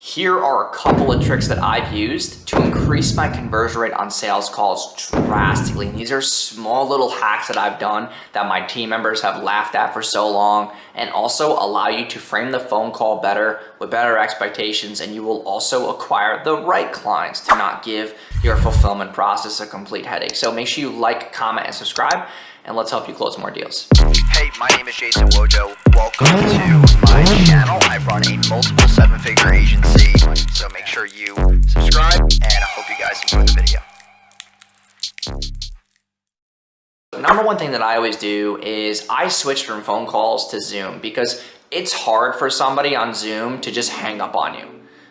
Here are a couple of tricks that I've used to increase my conversion rate on sales calls drastically. And these are small little hacks that I've done that my team members have laughed at for so long, and also allow you to frame the phone call better with better expectations. And you will also acquire the right clients to not give your fulfillment process a complete headache. So make sure you like, comment, and subscribe, and let's help you close more deals. Hey, my name is Jason Wojo. Welcome to my channel. I run a multiple seven-figure agency, so make sure you subscribe, and I hope you guys enjoy the video. The number one thing that I always do is I switch from phone calls to Zoom, because it's hard for somebody on Zoom to just hang up on you.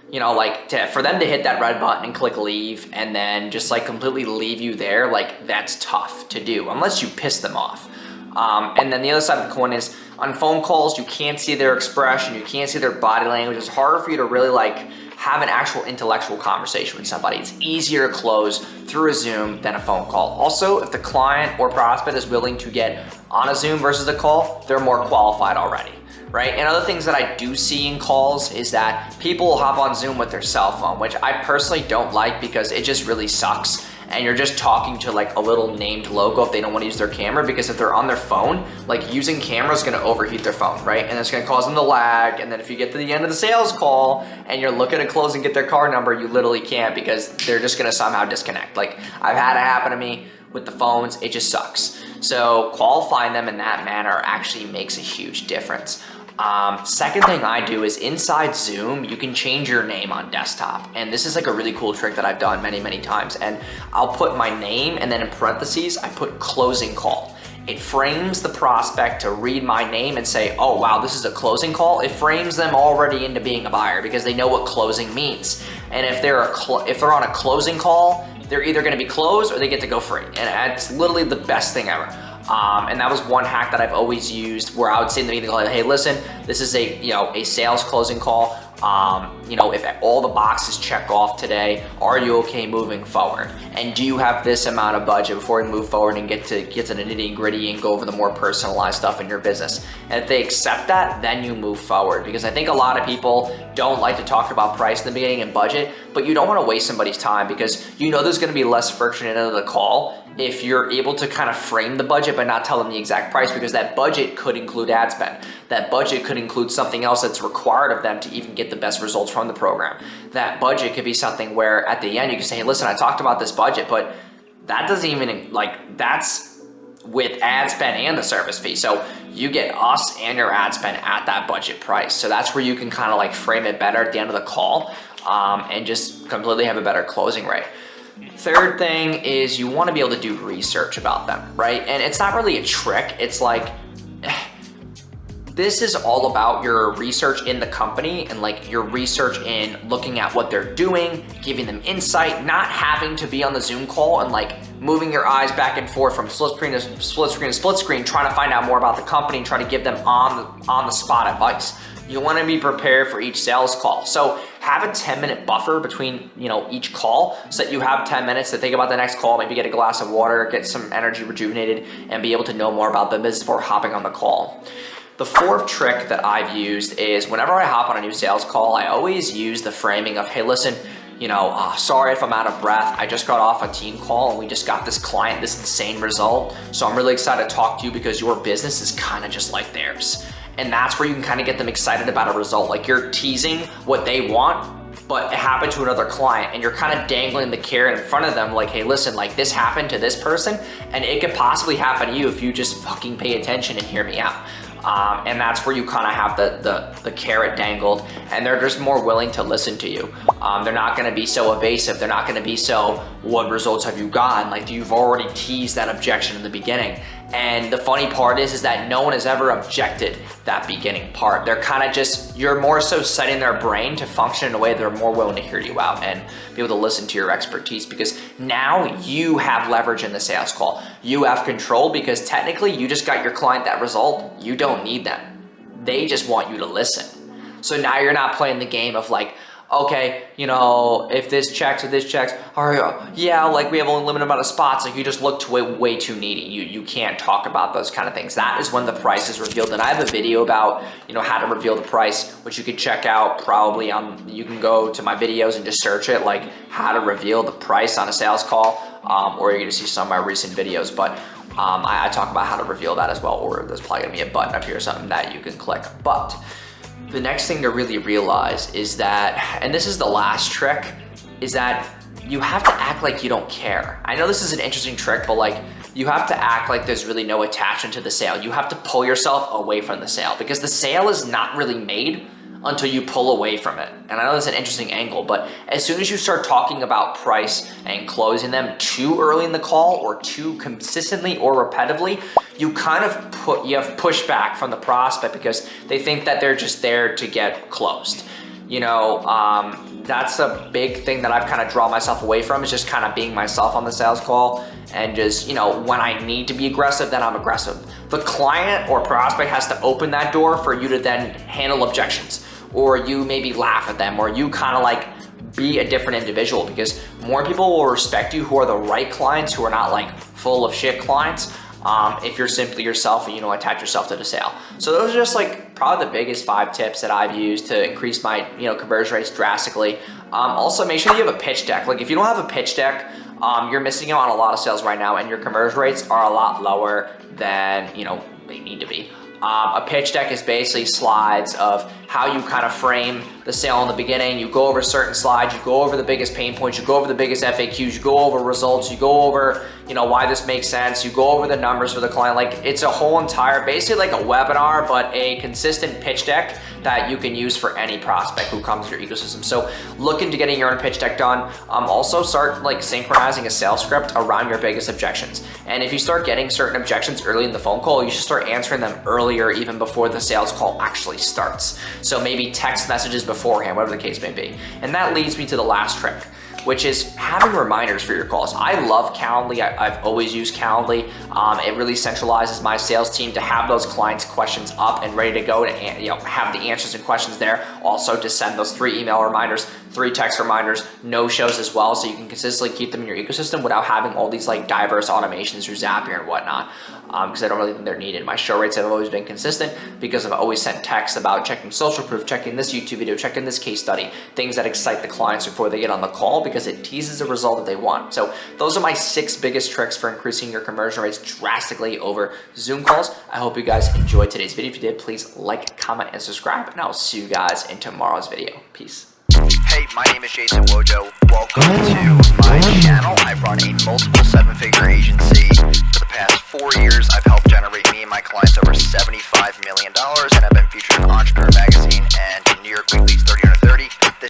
You know, like for them to hit that red button and click leave and then just like completely leave you there, like that's tough to do unless you piss them off. And then the other side of the coin is on phone calls, you can't see their expression, you can't see their body language. It's harder for you to really like have an actual intellectual conversation with somebody. It's easier to close through a Zoom than a phone call. Also, if the client or prospect is willing to get on a Zoom versus a call, they're more qualified already. Right? And other things that I do see in calls is that people will hop on Zoom with their cell phone, which I personally don't like because it just really sucks. And you're just talking to like a little named logo if they don't want to use their camera, because if they're on their phone, like using camera is going to overheat their phone, right? And it's going to cause them to lag. And then if you get to the end of the sales call and you're looking to close and get their card number, you literally can't, because they're just going to somehow disconnect. Like I've had it happen to me with the phones. It just sucks. So qualifying them in that manner actually makes a huge difference. Second thing I do is inside Zoom, you can change your name on desktop. And this is like a really cool trick that I've done many, many times. And I'll put my name and then in parentheses, I put closing call. It frames the prospect to read my name and say, oh, wow, this is a closing call. It frames them already into being a buyer because they know what closing means. And if they're on a closing call, they're either going to be closed or they get to go free. And it's literally the best thing ever. And that was one hack that I've always used, where I would say in the meeting, like, hey, listen, this is a sales closing call. If all the boxes check off today, are you okay moving forward? And do you have this amount of budget before we move forward and get to the nitty gritty and go over the more personalized stuff in your business? And if they accept that, then you move forward. Because I think a lot of people don't like to talk about price in the beginning and budget, but you don't want to waste somebody's time, because you know there's going to be less friction into the call if you're able to kind of frame the budget but not tell them the exact price, because that budget could include ad spend. That budget could include something else that's required of them to even get the best results from the program. That budget could be something where at the end you can say, hey, listen, I talked about this budget, but that doesn't even, that's with ad spend and the service fee. So you get us and your ad spend at that budget price. So that's where you can kind of like frame it better at the end of the call, and just completely have a better closing rate. Third thing is you want to be able to do research about them, right? And it's not really a trick. It's like, this is all about your research in the company and like your research in looking at what they're doing, giving them insight, not having to be on the Zoom call and like moving your eyes back and forth from split screen to split screen to split screen, trying to find out more about the company and try to give them on the spot advice. You want to be prepared for each sales call. So have a 10-minute buffer between each call, so that you have 10 minutes to think about the next call, maybe get a glass of water, get some energy rejuvenated, and be able to know more about the business before hopping on the call. The fourth trick that I've used is whenever I hop on a new sales call, I always use the framing of, hey, listen, sorry if I'm out of breath. I just got off a team call and we just got this client this insane result. So I'm really excited to talk to you because your business is kind of just like theirs. And that's where you can kind of get them excited about a result. Like you're teasing what they want, but it happened to another client, and you're kind of dangling the carrot in front of them like, hey, listen, like this happened to this person and it could possibly happen to you if you just fucking pay attention and hear me out. And that's where you kind of have the carrot dangled, and they're just more willing to listen to you. They're not going to be so evasive. They're not going to be so, what results have you gotten? Like you've already teased that objection in the beginning. And the funny part is that no one has ever objected that beginning part. They're kind of just, you're more so setting their brain to function in a way they're more willing to hear you out and be able to listen to your expertise, because now you have leverage in the sales call. You have control, because technically you just got your client that result. You don't need them. They just want you to listen. So now you're not playing the game of like, okay, you know, if this checks or this checks, or yeah, like we have only a limited amount of spots, like you just look way too needy. You can't talk about those kind of things. That is when the price is revealed. And I have a video about, you know, how to reveal the price, which you can check out probably on, you can go to my videos and just search it, like how to reveal the price on a sales call, or you're gonna see some of my recent videos. But I talk about how to reveal that as well, or there's probably gonna be a button up here or something that you can click. But the next thing to really realize is that, and this is the last trick, is that you have to act like you don't care. I know this is an interesting trick, but like you have to act like there's really no attachment to the sale. You have to pull yourself away from the sale because the sale is not really made until you pull away from it. And I know that's an interesting angle, but as soon as you start talking about price and closing them too early in the call or too consistently or repetitively, you kind of you have pushback from the prospect because they think that they're just there to get closed. You know, that's a big thing that I've kind of drawn myself away from, is just kind of being myself on the sales call and just, you know, when I need to be aggressive, then I'm aggressive. The client or prospect has to open that door for you to then handle objections, or you maybe laugh at them, or you kind of like be a different individual, because more people will respect you who are the right clients, who are not like full of shit clients, if you're simply yourself and you don't attach yourself to the sale. So those are just like probably the biggest 5 tips that I've used to increase my, you know, conversion rates drastically. Also make sure that you have a pitch deck. Like if you don't have a pitch deck, you're missing out on a lot of sales right now, and your conversion rates are a lot lower than, you know, they need to be. A pitch deck is basically slides of how you kind of frame the sale in the beginning. You go over certain slides, you go over the biggest pain points, you go over the biggest FAQs, you go over results, you go over, you know, why this makes sense, you go over the numbers for the client. Like it's a whole entire, basically like a webinar, but a consistent pitch deck that you can use for any prospect who comes to your ecosystem. So look into getting your own pitch deck done. Also start like synchronizing a sales script around your biggest objections. And if you start getting certain objections early in the phone call, you should start answering them earlier, even before the sales call actually starts. So maybe text messages beforehand, whatever the case may be. And that leads me to the last trick, which is having reminders for your calls. I love Calendly. I've always used Calendly. It really centralizes my sales team to have those clients' questions up and ready to go, to have the answers and questions there. Also to send those 3 email reminders, 3 text reminders, no-shows as well, so you can consistently keep them in your ecosystem without having all these like diverse automations through Zapier and whatnot, because I don't really think they're needed. My show rates have always been consistent because I've always sent texts about checking social proof, checking this YouTube video, checking this case study, things that excite the clients before they get on the call, because it teases a result that they want. So those are my 6 biggest tricks for increasing your conversion rates drastically over Zoom calls. I hope you guys enjoyed today's video. If you did, please like, comment, and subscribe, and I'll see you guys in tomorrow's video. Peace. Hey, my name is Jason Wojo. Welcome to my channel. I run a multiple 7-figure agency. For the past 4 years, I've helped generate me and my clients over $75 million, and I've been featured